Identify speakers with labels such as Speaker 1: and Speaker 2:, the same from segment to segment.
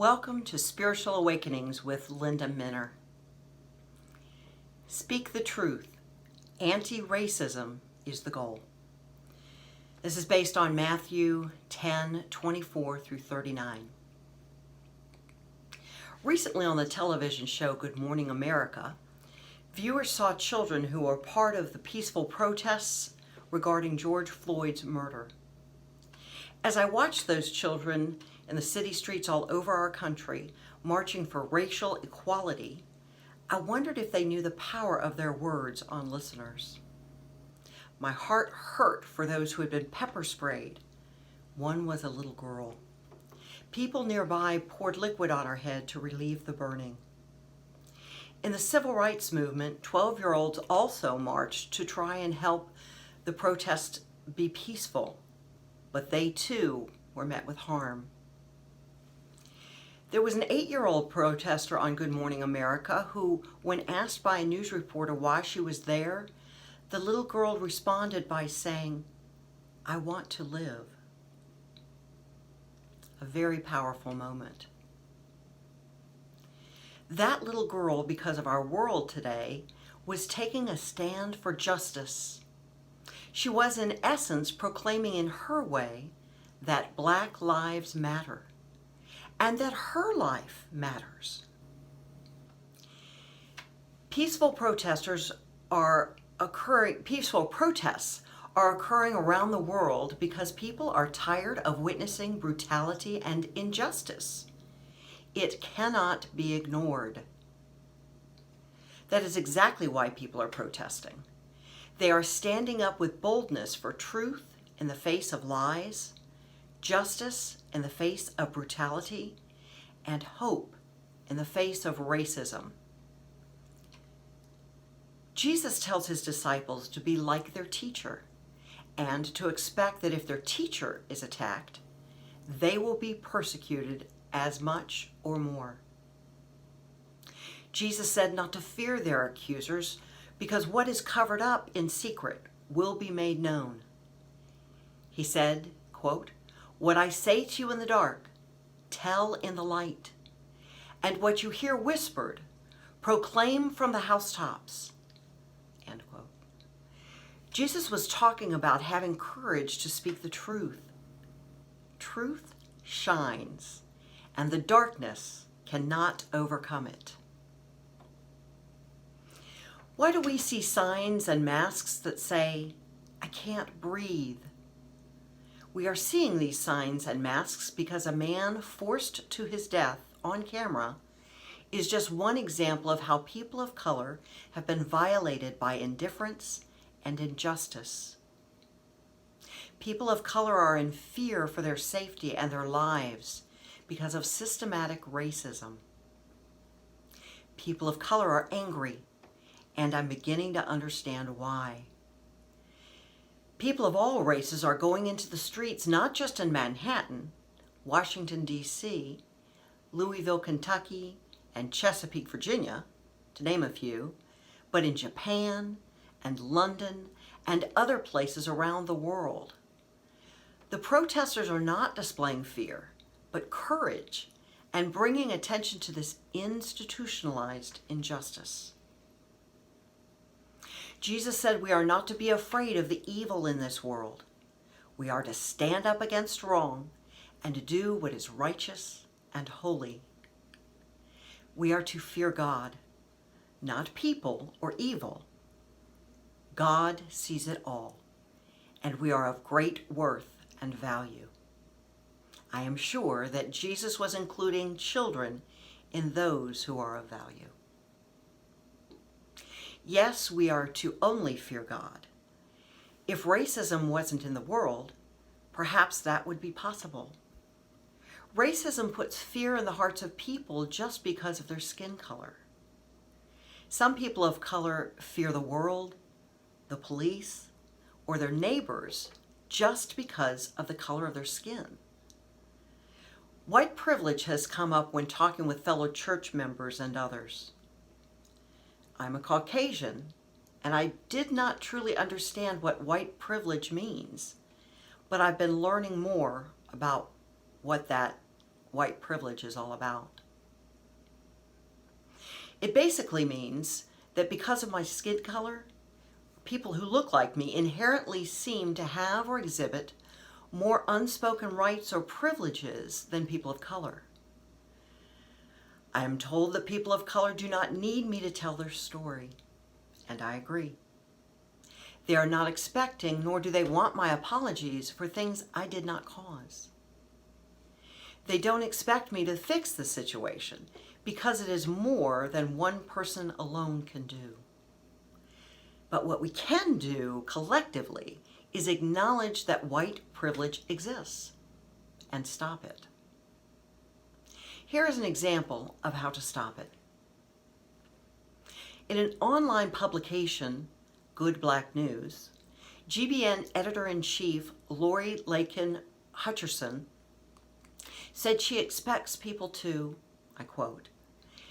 Speaker 1: Welcome to Spiritual Awakenings with Linda Minner. Speak the truth. Anti-racism is the goal. This is based on Matthew 10:24 through 39. Recently on the television show Good Morning America, viewers saw children who were part of the peaceful protests regarding George Floyd's murder. As I watched those children in the city streets all over our country marching for racial equality, I wondered if they knew the power of their words on listeners. My heart hurt for those who had been pepper sprayed. One was a little girl. People nearby poured liquid on her head to relieve the burning. In the civil rights movement, 12-year-olds also marched to try and help the protest be peaceful, but they too were met with harm. There was an 8-year-old protester on Good Morning America who, when asked by a news reporter why she was there, the little girl responded by saying, "I want to live." A very powerful moment. That little girl, because of our world today, was taking a stand for justice. She was, in essence, proclaiming in her way that Black lives matter and that her life matters. Peaceful protests are occurring around the world because people are tired of witnessing brutality and injustice. It cannot be ignored. That is exactly why people are protesting. They are standing up with boldness for truth in the face of lies, justice in the face of brutality, and hope in the face of racism. Jesus tells his disciples to be like their teacher and to expect that if their teacher is attacked, they will be persecuted as much or more. Jesus said not to fear their accusers because what is covered up in secret will be made known. He said, quote, "What I say to you in the dark, tell in the light. And what you hear whispered, proclaim from the housetops." End quote. Jesus was talking about having courage to speak the truth. Truth shines, and the darkness cannot overcome it. Why do we see signs and masks that say, "I can't breathe"? We are seeing these signs and masks because a man forced to his death on camera is just one example of how people of color have been violated by indifference and injustice. People of color are in fear for their safety and their lives because of systematic racism. People of color are angry, and I'm beginning to understand why. People of all races are going into the streets, not just in Manhattan, Washington, D.C., Louisville, Kentucky, and Chesapeake, Virginia, to name a few, but in Japan and London and other places around the world. The protesters are not displaying fear, but courage and bringing attention to this institutionalized injustice. Jesus said we are not to be afraid of the evil in this world. We are to stand up against wrong and to do what is righteous and holy. We are to fear God, not people or evil. God sees it all, and we are of great worth and value. I am sure that Jesus was including children in those who are of value. Yes, we are to only fear God. If racism wasn't in the world, perhaps that would be possible. Racism puts fear in the hearts of people just because of their skin color. Some people of color fear the world, the police, or their neighbors just because of the color of their skin. White privilege has come up when talking with fellow church members and others. I'm a Caucasian, and I did not truly understand what white privilege means, but I've been learning more about what that white privilege is all about. It basically means that because of my skin color, people who look like me inherently seem to have or exhibit more unspoken rights or privileges than people of color. I am told that people of color do not need me to tell their story, and I agree. They are not expecting, nor do they want my apologies for things I did not cause. They don't expect me to fix the situation because it is more than one person alone can do. But what we can do collectively is acknowledge that white privilege exists and stop it. Here is an example of how to stop it. In an online publication, Good Black News, GBN editor-in-chief Lori Lakin Hutcherson said she expects people to, I quote,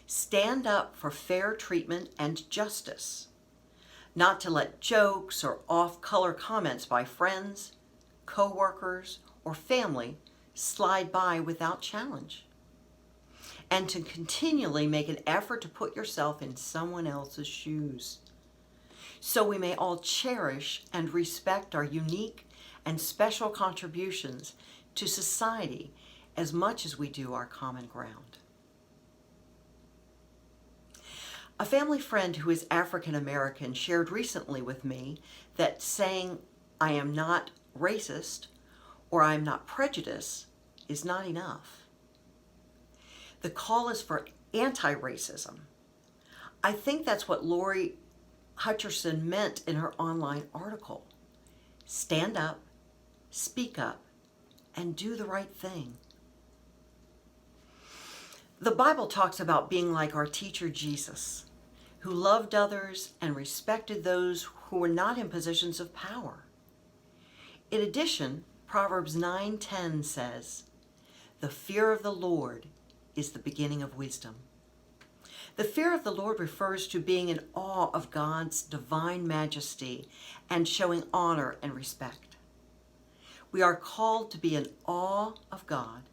Speaker 1: stand up for fair treatment and justice, not to let jokes or off-color comments by friends, co-workers, or family slide by without challenge, and to continually make an effort to put yourself in someone else's shoes, so we may all cherish and respect our unique and special contributions to society as much as we do our common ground. A family friend who is African American shared recently with me that saying, "I am not racist" or "I am not prejudiced" is not enough. The call is for anti-racism. I think that's what Lori Hutcherson meant in her online article. Stand up, speak up, and do the right thing. The Bible talks about being like our teacher Jesus, who loved others and respected those who were not in positions of power. In addition, Proverbs 9:10 says, "The fear of the Lord is the beginning of wisdom." The fear of the Lord refers to being in awe of God's divine majesty and showing honor and respect. We are called to be in awe of God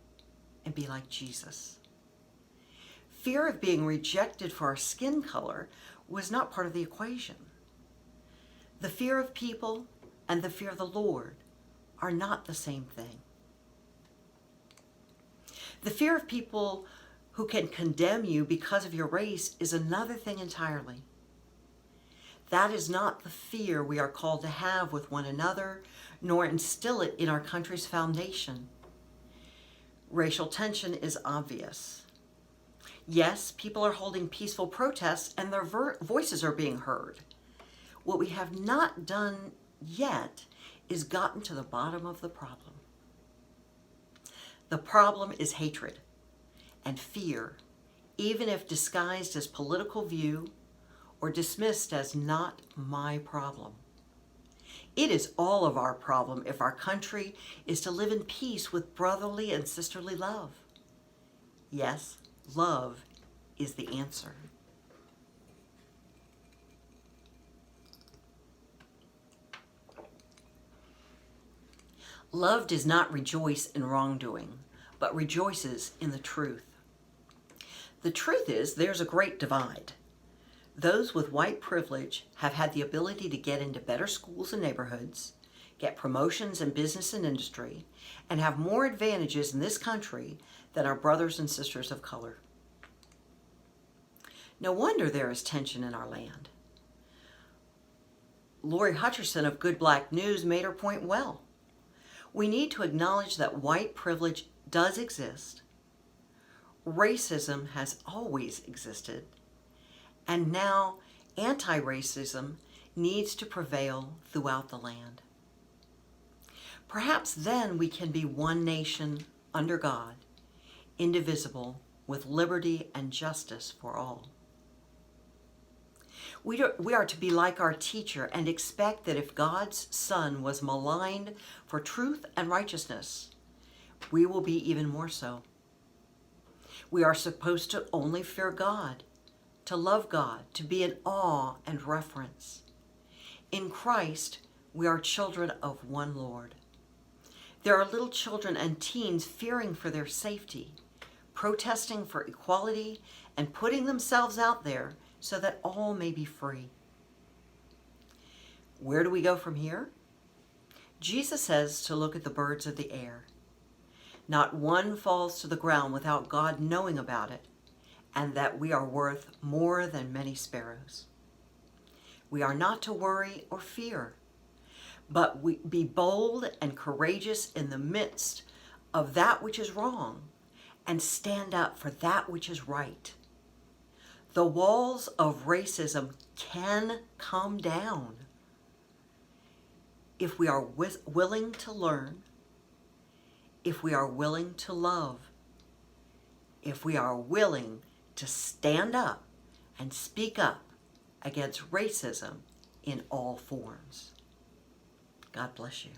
Speaker 1: and be like Jesus. Fear of being rejected for our skin color was not part of the equation. The fear of people and the fear of the Lord are not the same thing. The fear of people who can condemn you because of your race is another thing entirely. That is not the fear we are called to have with one another, nor instill it in our country's foundation. Racial tension is obvious. Yes, people are holding peaceful protests and their voices are being heard. What we have not done yet is gotten to the bottom of the problem. The problem is hatred and fear, even if disguised as political view or dismissed as not my problem. It is all of our problem if our country is to live in peace with brotherly and sisterly love. Yes, love is the answer. Love does not rejoice in wrongdoing, but rejoices in the truth. The truth is there's a great divide. Those with white privilege have had the ability to get into better schools and neighborhoods, get promotions in business and industry, and have more advantages in this country than our brothers and sisters of color. No wonder there is tension in our land. Lori Hutcherson of Good Black News made her point well. We need to acknowledge that white privilege does exist. Racism has always existed. And now anti-racism needs to prevail throughout the land. Perhaps then we can be one nation under God, indivisible, with liberty and justice for all. We are to be like our teacher and expect that if God's Son was maligned for truth and righteousness, we will be even more so. We are supposed to only fear God, to love God, to be in awe and reverence. In Christ, we are children of one Lord. There are little children and teens fearing for their safety, protesting for equality and putting themselves out there so that all may be free. Where do we go from here? Jesus says to look at the birds of the air. Not one falls to the ground without God knowing about it, and that we are worth more than many sparrows. We are not to worry or fear, but we be bold and courageous in the midst of that which is wrong, and stand up for that which is right. The walls of racism can come down if we are willing to learn, if we are willing to love, if we are willing to stand up and speak up against racism in all forms. God bless you.